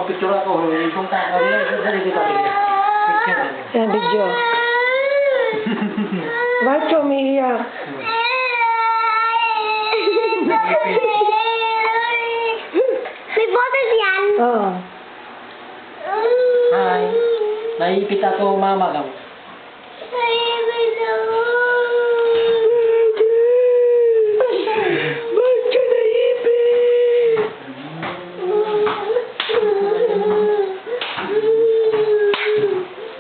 magpapicture ako. Itong tao nila. Dali dito. Picture. Yan, video. Bakit ka umiiyak? May boses yan? Oo. Hi. Naipit ako mamagaw. Bakit ka naipit?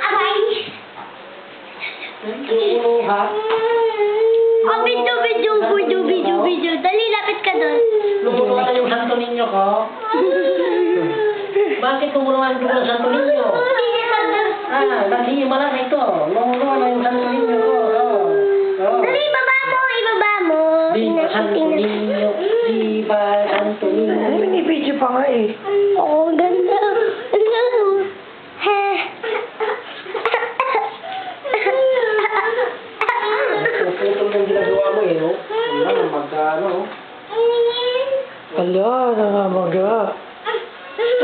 Abay! Ha? Oh, video. Dali, lapit ka doon. Lumuluwa na yung Santo Niño ko. Bakit lumuluwa yung Santo Niño? Kasi malaki ito. Lumuluwa na yung Santo Niño ko. Dali, ibaba mo. Di ba Santo Niño? Di ba Santo Niño? Ay, binibidyo pa nga eh. Oo, ganda. Puputol ng ginagawa mo eh, no? Wala, magkano. Ala, nangamaga.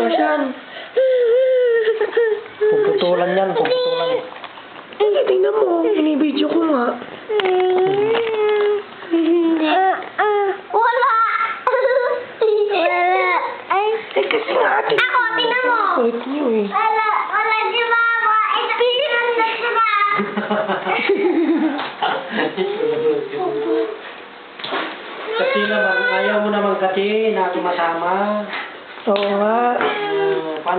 Asan? Puputulan yan, puputulan. Eh, tingnan mo. Binibidyo ko nga. Wala. Eh, kasi nga ate. Ako, tingnan mo. Kulit niyo eh. Wala si Mama. Experience na si Mama. Kasi naman, ayaw mo naman kasi na tumasama. Oo nga.